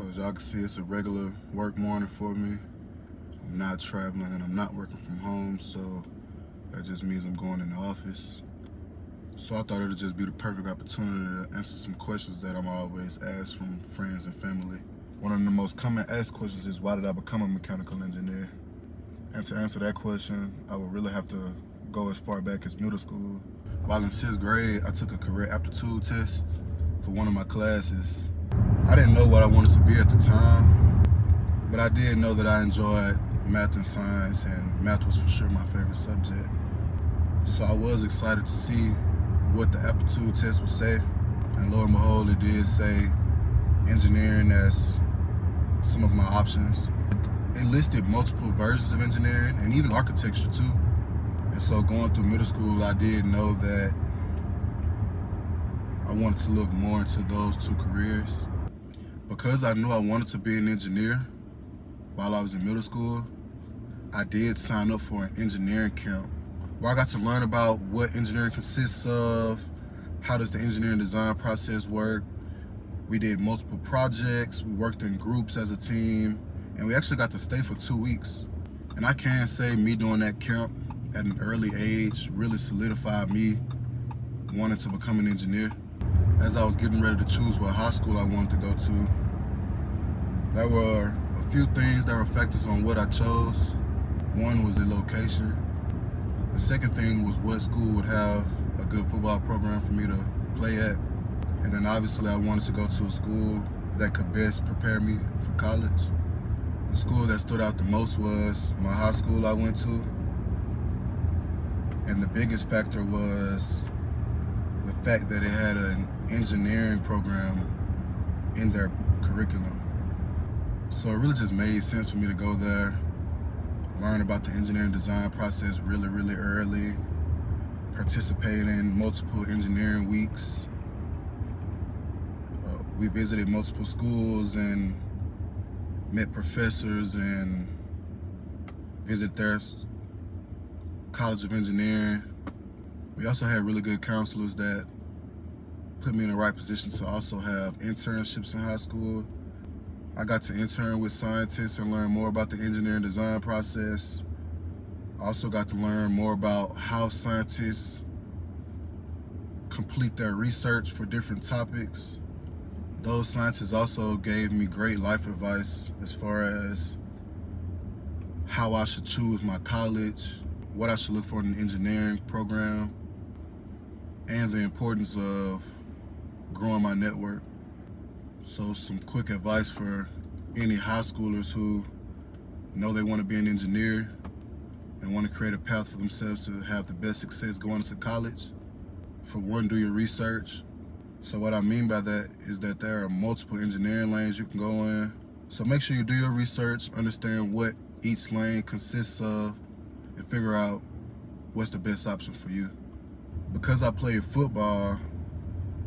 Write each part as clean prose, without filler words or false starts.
So as y'all can see, it's a regular work morning for me. I'm not traveling and I'm not working from home, so that just means I'm going in the office. So I thought it would just be the perfect opportunity to answer some questions that I'm always asked from friends and family. One of the most common asked questions is, why did I become a mechanical engineer? And to answer that question, I would really have to go as far back as middle school. While in 6th grade, I took a career aptitude test for one of my classes. I didn't know what I wanted to be at the time, but I did know that I enjoyed math and science, and math was for sure my favorite subject. So I was excited to see what the aptitude test would say, and lo and behold, it did say engineering as some of my options. It listed multiple versions of engineering and even architecture too. And so going through middle school, I did know that I wanted to look more into those two careers. Because I knew I wanted to be an engineer while I was in middle school, I did sign up for an engineering camp where I got to learn about what engineering consists of, how does the engineering design process work. We did multiple projects, we worked in groups as a team, and we actually got to stay for 2 weeks. And I can say me doing that camp at an early age really solidified me wanting to become an engineer. As I was getting ready to choose what high school I wanted to go to, there were a few things that were factors on what I chose. One was the location. The second thing was what school would have a good football program for me to play at. And then obviously I wanted to go to a school that could best prepare me for college. The school that stood out the most was my high school I went to. And the biggest factor was the fact that it had an engineering program in their curriculum. So it really just made sense for me to go there, learn about the engineering design process really early, participate in multiple engineering weeks. We visited multiple schools and met professors and visited their College of Engineering. We also had really good counselors that put me in the right position to also have internships in high school. I got to intern with scientists and learn more about the engineering design process. I also got to learn more about how scientists complete their research for different topics. Those scientists also gave me great life advice as far as how I should choose my college, what I should look for in an engineering program, and the importance of growing my network. So some quick advice for any high schoolers who know they want to be an engineer and want to create a path for themselves to have the best success going into college. For one, do your research. So what I mean by that is that there are multiple engineering lanes you can go in. So make sure you do your research, understand what each lane consists of, and figure out what's the best option for you. Because I played football,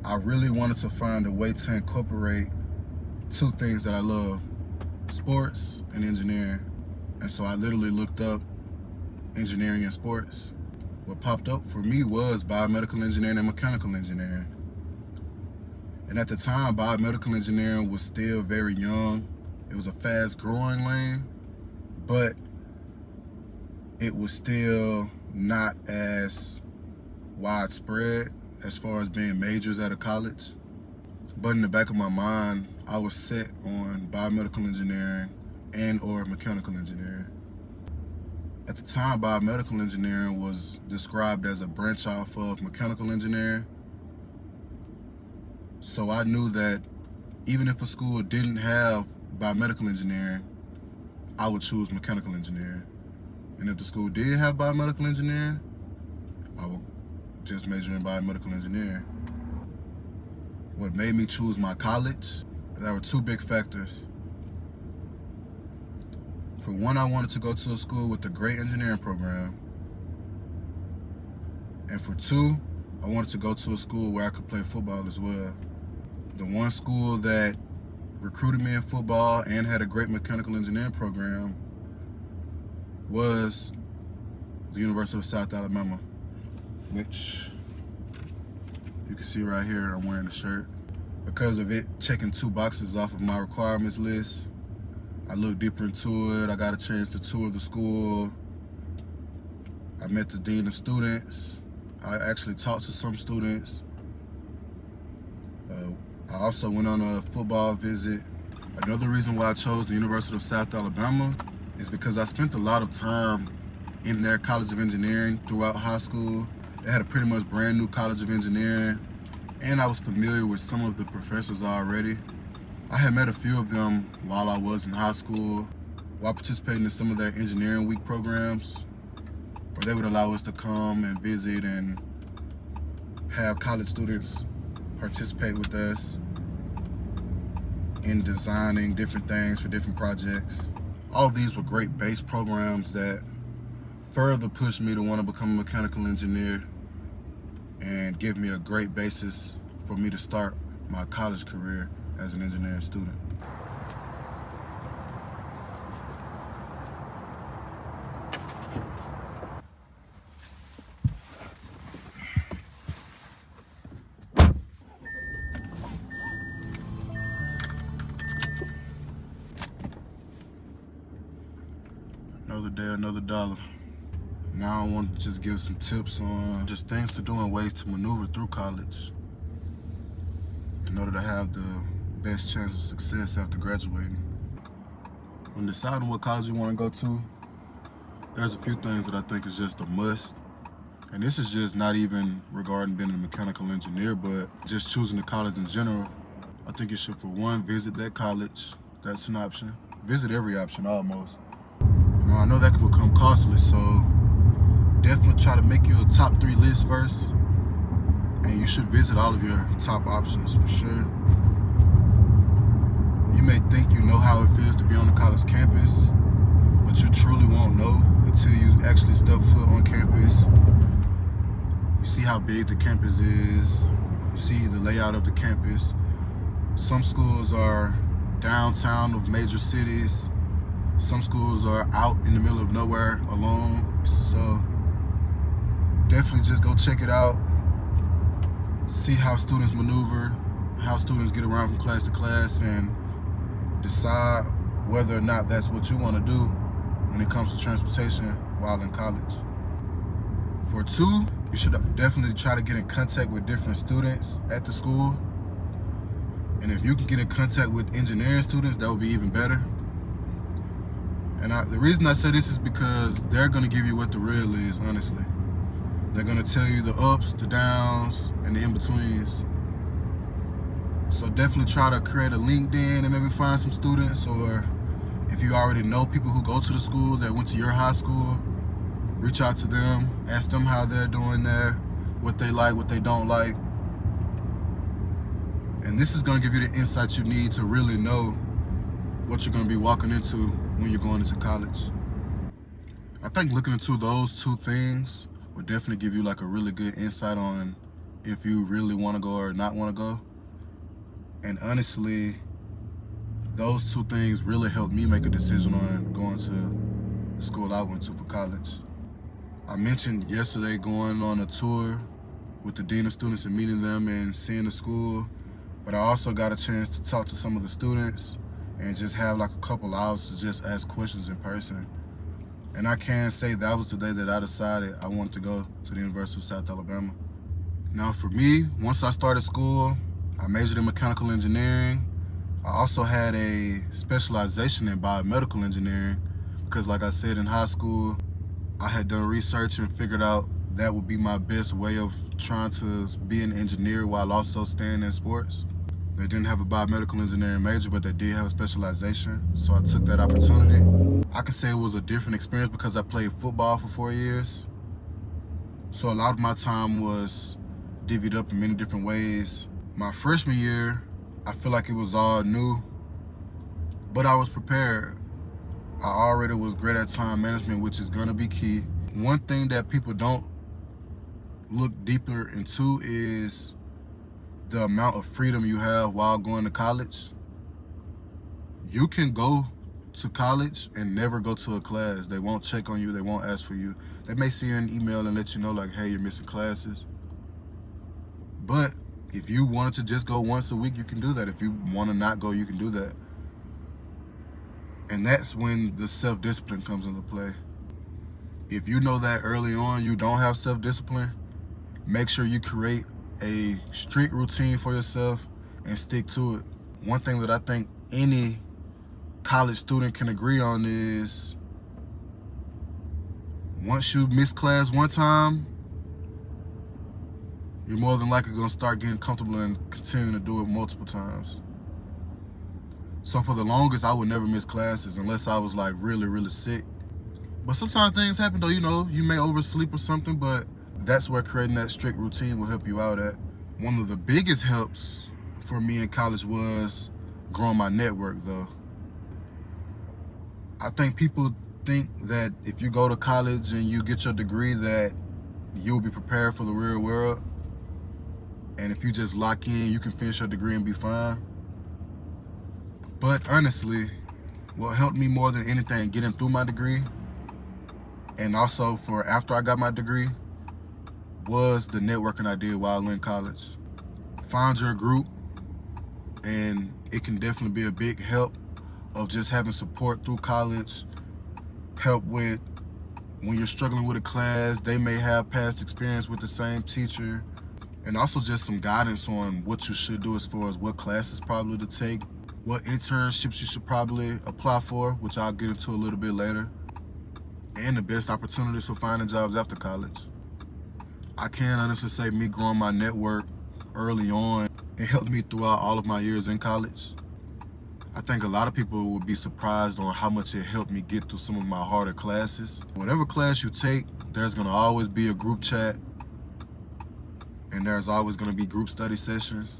I really wanted to find a way to incorporate two things that I love, sports and engineering. And so I literally looked up engineering and sports. What popped up for me was biomedical engineering and mechanical engineering. And at the time, biomedical engineering was still very young. It was a fast growing lane, but it was still not as widespread as far as being majors at a college. But in the back of my mind, I was set on biomedical engineering and or mechanical engineering. At the time, biomedical engineering was described as a branch off of mechanical engineering. So I knew that even if a school didn't have biomedical engineering, I would choose mechanical engineering. And if the school did have biomedical engineering, I would just major in biomedical engineering. What made me choose my college, there were two big factors. For one, I wanted to go to a school with a great engineering program. And for two, I wanted to go to a school where I could play football as well. The one school that recruited me in football and had a great mechanical engineering program was the University of South Alabama, which you can see right here, I'm wearing the shirt. because of it checking 2 boxes off of my requirements list, I looked deeper into it. I got a chance to tour the school. I met the dean of students. I actually talked to some students. I also went on a football visit. Another reason why I chose the University of South Alabama is because I spent a lot of time in their College of Engineering throughout high school. They had a pretty much brand new College of Engineering, and I was familiar with some of the professors already. I had met a few of them while I was in high school, while participating in some of their engineering week programs, where they would allow us to come and visit and have college students participate with us in designing different things for different projects. All of these were great base programs that further pushed me to want to become a mechanical engineer and give me a great basis for me to start my college career as an engineering student. Another day, another dollar. Now I want to just give some tips on just things to do and ways to maneuver through college in order to have the best chance of success after graduating. When deciding what college you want to go to, there's a few things that I think is just a must. And this is just not even regarding being a mechanical engineer, but just choosing the college in general. I think you should, for one, visit that college. That's an option. Visit every option almost. Now, I know that can become costly, so definitely try to make you a top 3 list first. And you should visit all of your top options for sure. You may think you know how it feels to be on the college campus, but you truly won't know until you actually step foot on campus. You see how big the campus is. You see the layout of the campus. Some schools are downtown of major cities. Some schools are out in the middle of nowhere alone. So definitely just go check it out. See how students maneuver, how students get around from class to class, and decide whether or not that's what you want to do when it comes to transportation while in college. For 2, you should definitely try to get in contact with different students at the school. And if you can get in contact with engineering students, that would be even better. And the reason I say this is because they're going to give you what the real is, honestly. They're going to tell you the ups, the downs, and the in-betweens. So definitely try to create a LinkedIn and maybe find some students, or if you already know people who go to the school that went to your high school, reach out to them, ask them how they're doing there, what they like, what they don't like. And this is going to give you the insight you need to really know what you're going to be walking into when you're going into college. I think looking into those 2 things will definitely give you like a really good insight on if you really want to go or not want to go. And honestly, those 2 things really helped me make a decision on going to the school I went to for college. I mentioned yesterday going on a tour with the dean of students and meeting them and seeing the school, but I also got a chance to talk to some of the students and just have like a couple hours to just ask questions in person. And I can say that was the day that I decided I wanted to go to the University of South Alabama. Now for me, once I started school, I majored in mechanical engineering. I also had a specialization in biomedical engineering because, like I said, in high school, I had done research and figured out that would be my best way of trying to be an engineer while also staying in sports. They didn't have a biomedical engineering major, but they did have a specialization, so I took that opportunity. I can say it was a different experience because I played football for 4 years. So a lot of my time was divvied up in many different ways. My freshman year, I feel like it was all new, but I was prepared. I already was great at time management, which is gonna be key. One thing that people don't look deeper into is the amount of freedom you have while going to college. You can go to college and never go to a class. They won't check on you, they won't ask for you. They may see an email and let you know like, hey, you're missing classes. But If you wanted to just go once a week, you can do that. If you want to not go, you can do that. And that's when the self-discipline comes into play. If you know that early on you don't have self-discipline, make sure you create a strict routine for yourself and stick to it. One thing that I think any college student can agree on is once you miss class one time, you're more than likely going to start getting comfortable and continuing to do it multiple times. So for the longest, I would never miss classes unless I was like really, really sick. But sometimes things happen though, you know, you may oversleep or something, but that's where creating that strict routine will help you out at. One of the biggest helps for me in college was growing my network though. I think people think that if you go to college and you get your degree that you'll be prepared for the real world. And if you just lock in, you can finish your degree and be fine. But honestly, what helped me more than anything getting through my degree and also for after I got my degree was the networking I did while in college. Find your group, and it can definitely be a big help of just having support through college. Help with when you're struggling with a class, they may have past experience with the same teacher, and also just some guidance on what you should do as far as what classes probably to take, what internships you should probably apply for, which I'll get into a little bit later, and the best opportunities for finding jobs after college. I can honestly say me growing my network early on, it helped me throughout all of my years in college. I think a lot of people would be surprised on how much it helped me get through some of my harder classes. Whatever class you take, there's gonna always be a group chat, and there's always gonna be group study sessions.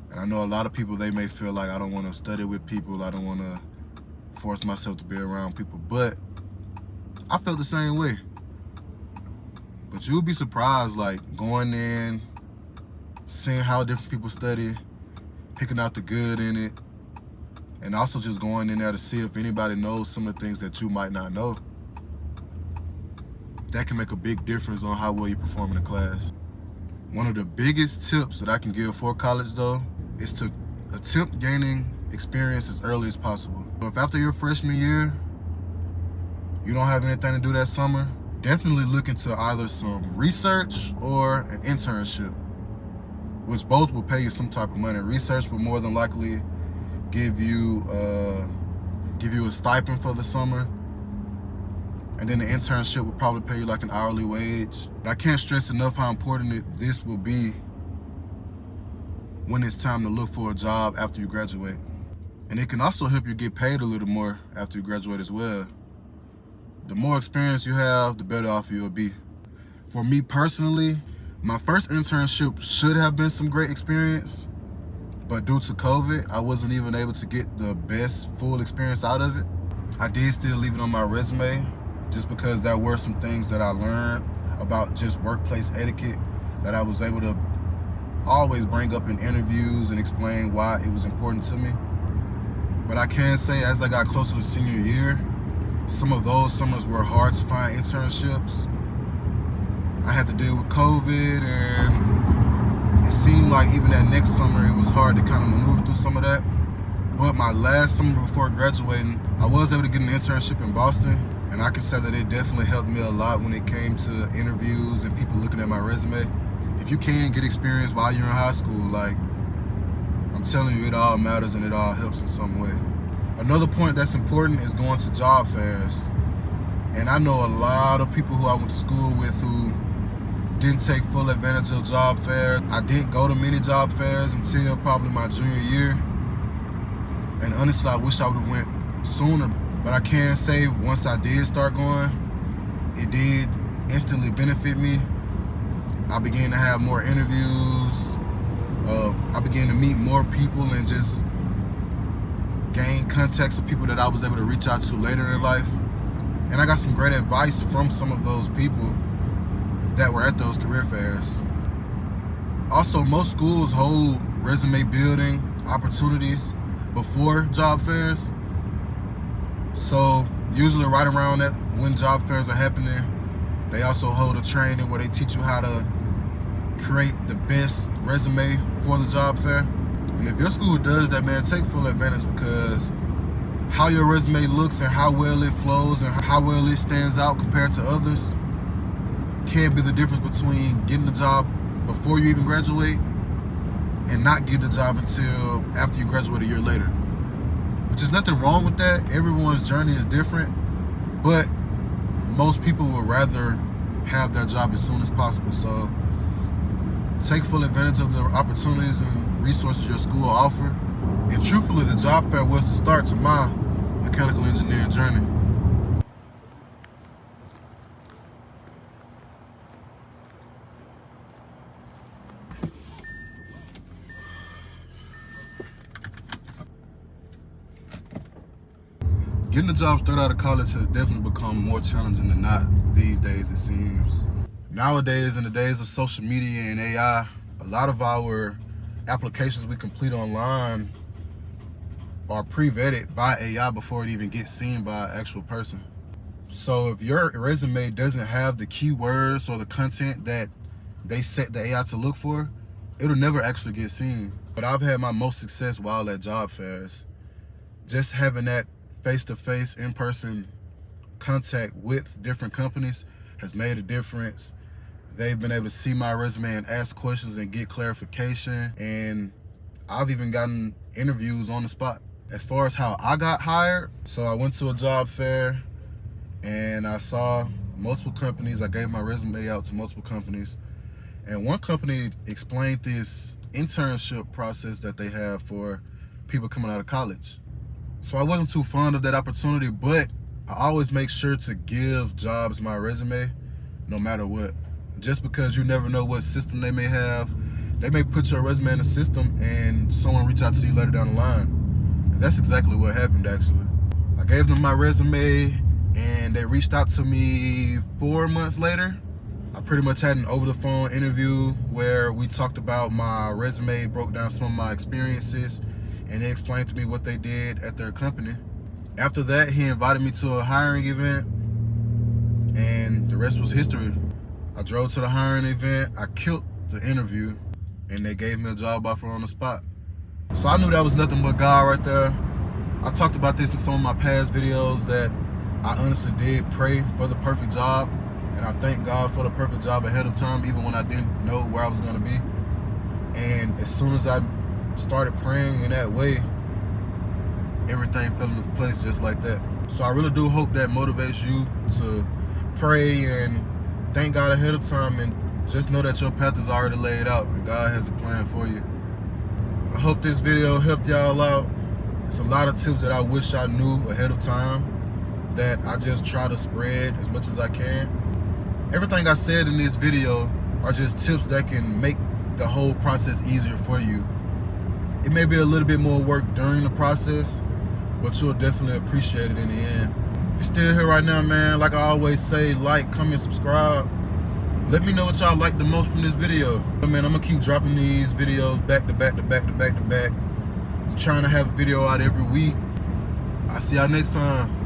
And I know a lot of people, they may feel like I don't wanna study with people, I don't wanna force myself to be around people, but I felt the same way. But you'll be surprised, like going in, seeing how different people study, picking out the good in it, and also just going in there to see if anybody knows some of the things that you might not know. That can make a big difference on how well you perform in a class. One of the biggest tips that I can give for college though is to attempt gaining experience as early as possible. So if after your freshman year, you don't have anything to do that summer, definitely look into either some research or an internship, which both will pay you some type of money. Research will more than likely give you a stipend for the summer, and then the internship will probably pay you like an hourly wage. But I can't stress enough how important this will be when it's time to look for a job after you graduate. And it can also help you get paid a little more after you graduate as well. The more experience you have, the better off you'll be. For me personally, my first internship should have been some great experience, but due to COVID, I wasn't even able to get the best full experience out of it. I did still leave it on my resume just because there were some things that I learned about just workplace etiquette that I was able to always bring up in interviews and explain why it was important to me. But I can say as I got closer to senior year, some of those summers were hard to find internships. I had to deal with COVID, and it seemed like even that next summer it was hard to kind of maneuver through some of that. But my last summer before graduating, I was able to get an internship in Boston, and I can say that it definitely helped me a lot when it came to interviews and people looking at my resume. If you can get experience while you're in high school, like, I'm telling you, it all matters and it all helps in some way. Another point that's important is going to job fairs. And I know a lot of people who I went to school with who didn't take full advantage of job fairs. I didn't go to many job fairs until probably my junior year. And honestly, I wish I would have went sooner. But I can say once I did start going, it did instantly benefit me. I began to have more interviews. I began to meet more people and just gain contacts of people that I was able to reach out to later in life. And I got some great advice from some of those people that were at those career fairs. Also, most schools hold resume building opportunities before job fairs. So usually right around that, when job fairs are happening, they also hold a training where they teach you how to create the best resume for the job fair. And if your school does that, man, take full advantage, because how your resume looks and how well it flows and how well it stands out compared to others can be the difference between getting the job before you even graduate and not getting the job until after you graduate a year later. Which is nothing wrong with that. Everyone's journey is different, but most people would rather have that job as soon as possible. So take full advantage of the opportunities and resources your school will offer. And truthfully, the job fair was the start to my mechanical engineering journey. Getting a job straight out of college has definitely become more challenging than not these days, it seems. Nowadays, in the days of social media and AI, a lot of our applications we complete online are pre-vetted by AI before it even gets seen by an actual person. So if your resume doesn't have the keywords or the content that they set the AI to look for, it'll never actually get seen. But I've had my most success while at job fairs. Just having that face-to-face, in-person contact with different companies has made a difference. They've been able to see my resume and ask questions and get clarification. And I've even gotten interviews on the spot. As far as how I got hired, so I went to a job fair and I saw multiple companies. I gave my resume out to multiple companies. And one company explained this internship process that they have for people coming out of college. So I wasn't too fond of that opportunity, but I always make sure to give jobs my resume no matter what. Just because you never know what system they may have. They may put your resume in a system and someone reach out to you later down the line. And that's exactly what happened, actually. I gave them my resume and they reached out to me 4 months later. I pretty much had an over-the-phone interview where we talked about my resume, broke down some of my experiences, and they explained to me what they did at their company. After that, he invited me to a hiring event, and the rest was history. I drove to the hiring event, I killed the interview, and they gave me a job offer on the spot. So I knew that was nothing but God right there. I talked about this in some of my past videos, that I honestly did pray for the perfect job, and I thank God for the perfect job ahead of time, even when I didn't know where I was gonna be. And as soon as I started praying in that way, everything fell into place just like that. So I really do hope that motivates you to pray and thank God ahead of time, and just know that your path is already laid out and God has a plan for you. I hope this video helped y'all out. It's a lot of tips that I wish I knew ahead of time that I just try to spread as much as I can. Everything I said in this video are just tips that can make the whole process easier for you. It may be a little bit more work during the process, but you'll definitely appreciate it in the end. If you're still here right now, man, like I always say, like, comment, subscribe. Let me know what y'all like the most from this video. Man, I'm gonna keep dropping these videos back to back to back to back to back. I'm trying to have a video out every week. I'll see y'all next time.